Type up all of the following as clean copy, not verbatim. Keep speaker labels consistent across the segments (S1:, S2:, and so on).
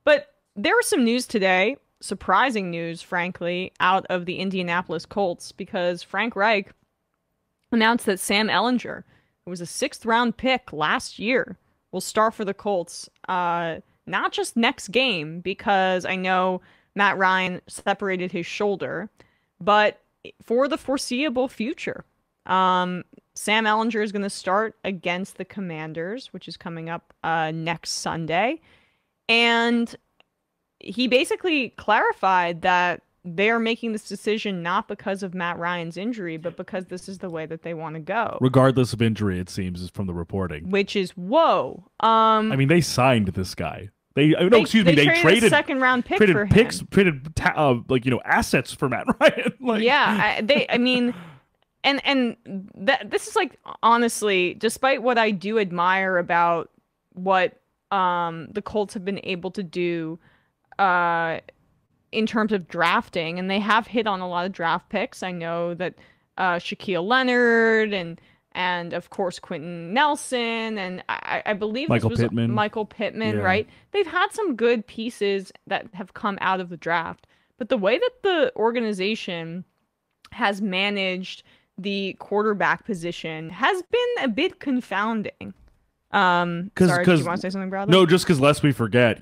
S1: But there was some news today, surprising news, frankly, out of the Indianapolis Colts because Frank Reich announced that Sam Ellinger, who was a sixth round pick last year, will start for the Colts. Not just next game, because I know Matt Ryan separated his shoulder, but for the foreseeable future. Sam Ellinger is going to start against the Commanders, which is coming up next Sunday. And he basically clarified that they're making this decision not because of Matt Ryan's injury, but because this is the way that they want to go.
S2: Regardless of injury, it seems, is from the reporting.
S1: Which is whoa.
S2: I mean, they signed this guy. They
S1: traded a second round pick for him.
S2: Traded assets for Matt Ryan.
S1: This is like, honestly, despite what I do admire about what the Colts have been able to do in terms of drafting, and they have hit on a lot of draft picks. I know that Shaquille Leonard and of course Quentin Nelson, and I believe
S2: Michael
S1: this was
S2: Pittman.
S1: Michael Pittman,
S2: Yeah.
S1: right? They've had some good pieces that have come out of the draft, but the way that the organization has managed the quarterback position has been a bit confounding. Sorry, did you want to say something, Bradley?
S2: No, just because lest we forget,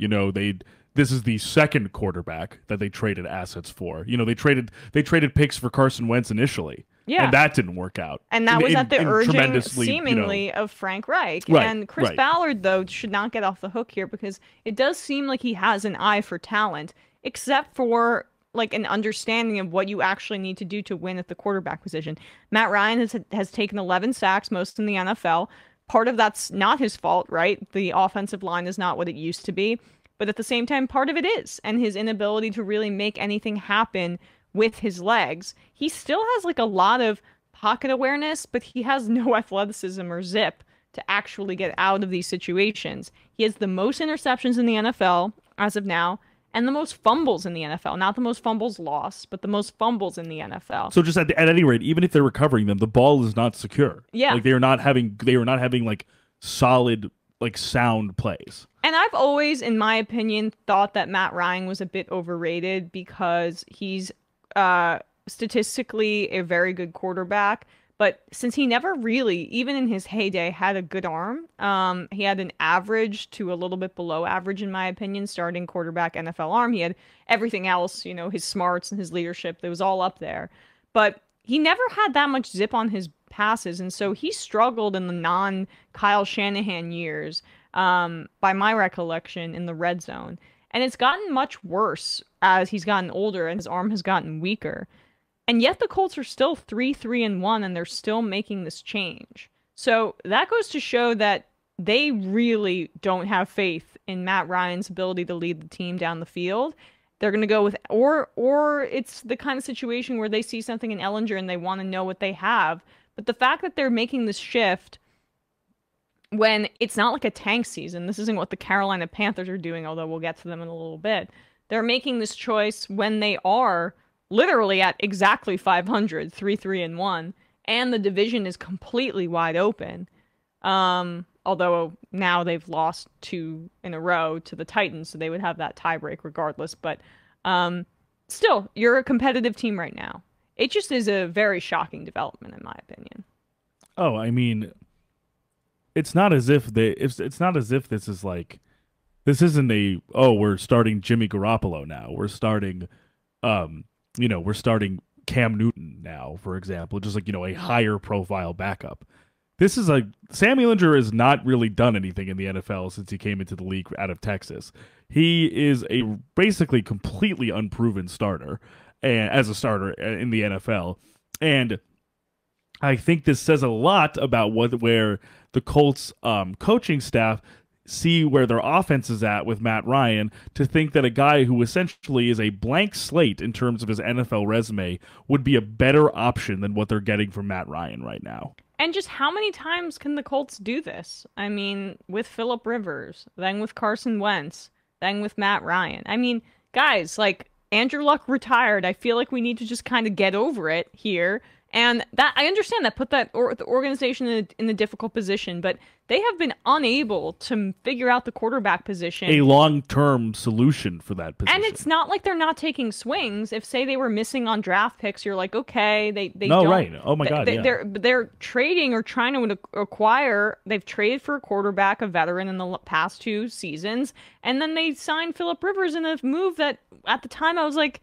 S2: this is the second quarterback that they traded assets for. They traded picks for Carson Wentz initially.
S1: Yeah.
S2: And that didn't work out.
S1: And that was at the urging,
S2: tremendously,
S1: seemingly, of Frank Reich.
S2: Right,
S1: And Chris
S2: right.
S1: Ballard, though, should not get off the hook here because it does seem like he has an eye for talent, except for like an understanding of what you actually need to do to win at the quarterback position. Matt Ryan has taken 11 sacks, most in the NFL. Part of that's not his fault, right? The offensive line is not what it used to be. But at the same time, part of it is. And his inability to really make anything happen with his legs. He still has like a lot of pocket awareness, but he has no athleticism or zip to actually get out of these situations. He has the most interceptions in the NFL as of now, and the most fumbles in the NFL. Not the most fumbles lost, but the most fumbles in the NFL.
S2: So just at any rate, even if they're recovering them, the ball is not secure.
S1: Yeah.
S2: Like they are not having like solid, like sound plays.
S1: And I've always, in my opinion, thought that Matt Ryan was a bit overrated because he's statistically a very good quarterback. But since he never really, even in his heyday, had a good arm, he had an average to a little bit below average, in my opinion, starting quarterback NFL arm. He had everything else, his smarts and his leadership, that was all up there. But he never had that much zip on his passes, and so he struggled in the non-Kyle Shanahan years, by my recollection, in the red zone. And it's gotten much worse as he's gotten older and his arm has gotten weaker. And yet the Colts are still 3-3-1, and they're still making this change. So that goes to show that they really don't have faith in Matt Ryan's ability to lead the team down the field. They're going to go with, or it's the kind of situation where they see something in Ellinger and they want to know what they have. But the fact that they're making this shift when it's not like a tank season, this isn't what the Carolina Panthers are doing, although we'll get to them in a little bit. They're making this choice when they are literally at exactly 500, 3-3-1, and the division is completely wide open. Although now they've lost 2 in a row to the Titans, so they would have that tiebreak regardless. But still, you're a competitive team right now. It just is a very shocking development, in my opinion.
S2: Oh, I mean, it's not as if it's not as if this is like, this isn't we're starting Jimmy Garoppolo now. We're starting we're starting Cam Newton now, for example, just like, a higher profile backup. This is Sam Ellinger has not really done anything in the NFL since he came into the league out of Texas. He is a basically completely unproven starter as a starter in the NFL. And I think this says a lot about where the Colts coaching staff see where their offense is at with Matt Ryan, to think that a guy who essentially is a blank slate in terms of his NFL resume would be a better option than what they're getting from Matt Ryan right now.
S1: And just how many times can the Colts do this? I mean, with Phillip Rivers, then with Carson Wentz, then with Matt Ryan. I mean, guys, like, Andrew Luck retired. I feel like we need to just kind of get over it here And that I understand that put the organization in a difficult position, but they have been unable to figure out the quarterback position.
S2: A long-term solution for that position.
S1: And it's not like they're not taking swings. If say they were missing on draft picks, you're like, okay, they
S2: no,
S1: don't.
S2: right. Oh my God, yeah.
S1: They're trading or trying to acquire. They've traded for a quarterback, a veteran in the past 2 seasons, and then they signed Phillip Rivers in a move that at the time I was like,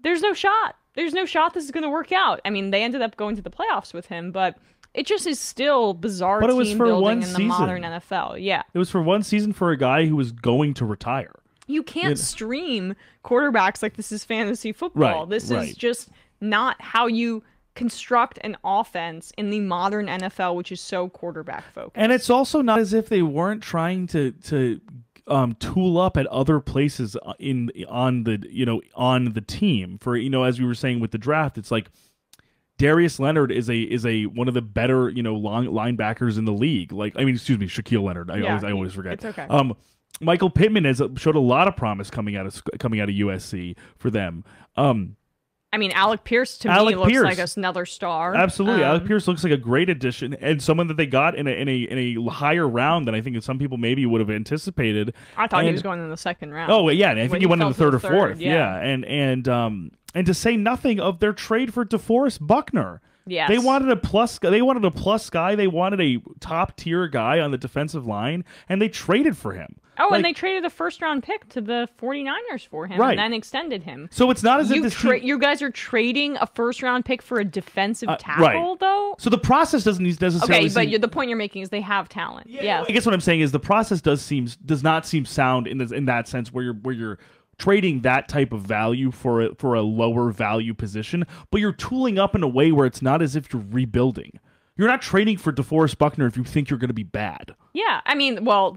S1: there's no shot. There's no shot this is going to work out. I mean, they ended up going to the playoffs with him, but it just is still bizarre
S2: but it was
S1: team
S2: for
S1: building
S2: one
S1: in the
S2: season.
S1: modern NFL. Yeah.
S2: It was for one season for a guy who was going to retire.
S1: You can't stream quarterbacks like this is fantasy football.
S2: Right,
S1: This
S2: right.
S1: is just not how you construct an offense in the modern NFL, which is so quarterback focused.
S2: And it's also not as if they weren't trying to tool up at other places on the team. For as we were saying with the draft, it's like Darius Leonard is a one of the better long linebackers in the league. Like excuse me, Shaquille Leonard. I always forget.
S1: It's okay.
S2: Michael Pittman has showed a lot of promise coming out of USC for them.
S1: I mean, Alec Pierce to me looks like another star.
S2: Absolutely, Alec Pierce looks like a great addition and someone that they got in a higher round than I think some people maybe would have anticipated.
S1: I thought he was going in the second round.
S2: Oh yeah, I think he went in the third or fourth.
S1: Yeah.
S2: And to say nothing of their trade for DeForest Buckner.
S1: Yes.
S2: They wanted a plus guy. They wanted a top tier guy on the defensive line, and they traded for him.
S1: Oh, and they traded a first-round pick to the 49ers for him and then extended him.
S2: So it's not as if
S1: you guys are trading a first-round pick for a defensive tackle, though?
S2: So the process doesn't necessarily
S1: but the point you're making is they have talent. Yeah.
S2: I guess what I'm saying is the process does not seem sound in that sense where you're trading that type of value for a lower value position, but you're tooling up in a way where it's not as if you're rebuilding. You're not trading for DeForest Buckner if you think you're going to be bad.
S1: Yeah, I mean, well,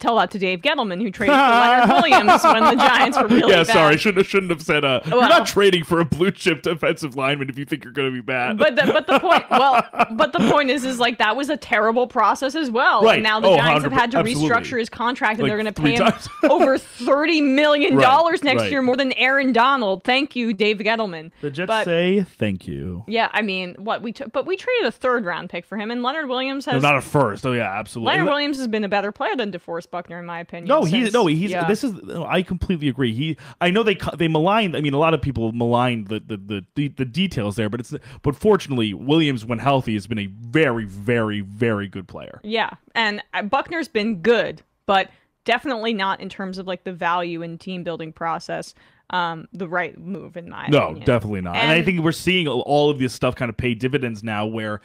S1: tell that to Dave Gettleman, who traded for Leonard Williams when the Giants were really bad.
S2: Sorry, shouldn't have said. You're not trading for a blue chip defensive lineman if you think you're going to be bad.
S1: But the point is like that was a terrible process as well.
S2: Right.
S1: And now the Giants have had to restructure his contract, and they're going to pay him over $30 million next year, more than Aaron Donald. Thank you, Dave Gettleman.
S2: The Jets say thank you.
S1: Yeah, I mean, we traded a third-round pick for him, and Leonard Williams has
S2: not a first. Oh yeah, absolutely.
S1: Leonard Williams has been a better player than DeForest Buckner, in my opinion.
S2: I completely agree. I know they maligned. I mean, a lot of people maligned the details there, but fortunately, Williams, when healthy, has been a very, very, very good player.
S1: Yeah, and Buckner's been good, but definitely not in terms of like the value and team building process. The right move in my opinion.
S2: No, definitely not. And I think we're seeing all of this stuff kind of pay dividends now. Where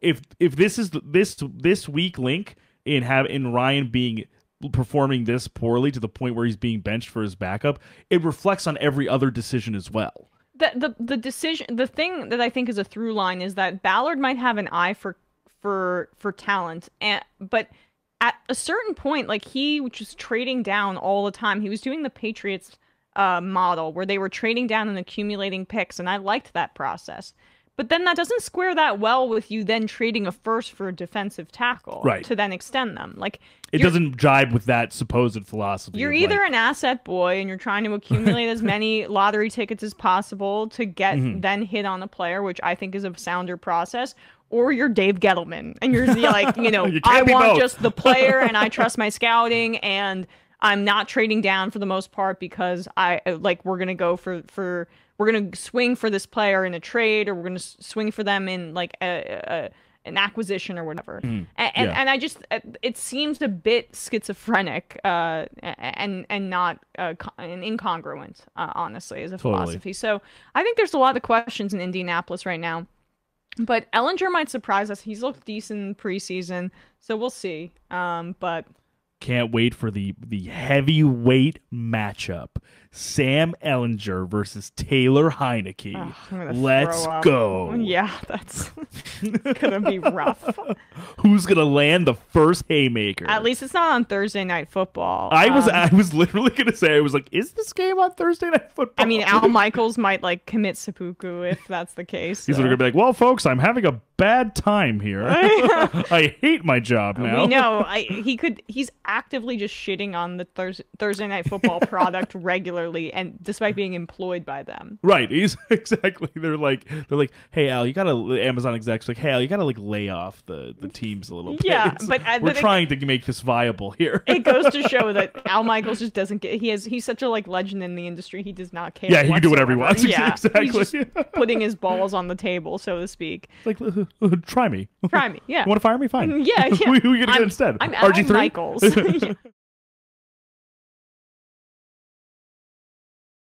S2: if this is this weak link in Ryan performing this poorly to the point where he's being benched for his backup, it reflects on every other decision as well.
S1: The decision, the thing that I think is a through line is that Ballard might have an eye for talent, but at a certain point, like he was just trading down all the time. He was doing the Patriots model where they were trading down and accumulating picks, and I liked that process. But then that doesn't square that well with you then trading a first for a defensive tackle to then extend them. Like
S2: it doesn't jibe with that supposed philosophy.
S1: You're either an asset boy and you're trying to accumulate as many lottery tickets as possible to get then hit on a player, which I think is a sounder process, or you're Dave Gettleman and you're like, I want just the player and I trust my scouting and I'm not trading down for the most part because we're gonna go for we're going to swing for this player in a trade, or we're going to swing for them in like an acquisition or whatever. And I just, it seems a bit schizophrenic and not incongruent, honestly, as a philosophy. So I think there's a lot of questions in Indianapolis right now. But Ellinger might surprise us. He's looked decent in preseason, so we'll see. But
S2: can't wait for the heavyweight matchup. Sam Ellinger versus Taylor Heineke. Let's go.
S1: Yeah, that's gonna be rough.
S2: Who's gonna land the first haymaker?
S1: At least it's not on Thursday Night Football.
S2: I was literally gonna say, I was like, is this game on Thursday Night Football?
S1: I mean, Al Michaels might like commit seppuku if that's the case.
S2: He's gonna be like, well, folks, I'm having a bad time here. I hate my job now.
S1: We know. He's actively just shitting on the Thursday Night Football product regularly. regularly, and despite being employed by them.
S2: Right. He's exactly. They're like, hey Al, you gotta Amazon execs like, hey Al, you gotta like lay off the teams a little bit.
S1: Yeah,
S2: We're trying to make this viable here.
S1: It goes to show that Al Michaels just doesn't get. He's such a like legend in the industry. He does not care.
S2: Yeah, he can do whatever he wants.
S1: Yeah,
S2: Exactly.
S1: he's just putting his balls on the table, so to speak.
S2: Like, try me.
S1: Try me. Yeah.
S2: You want to fire me? Fine.
S1: Yeah.
S2: Who are you gonna get instead?
S1: I'm Al
S2: RG3?
S1: Michaels. Yeah.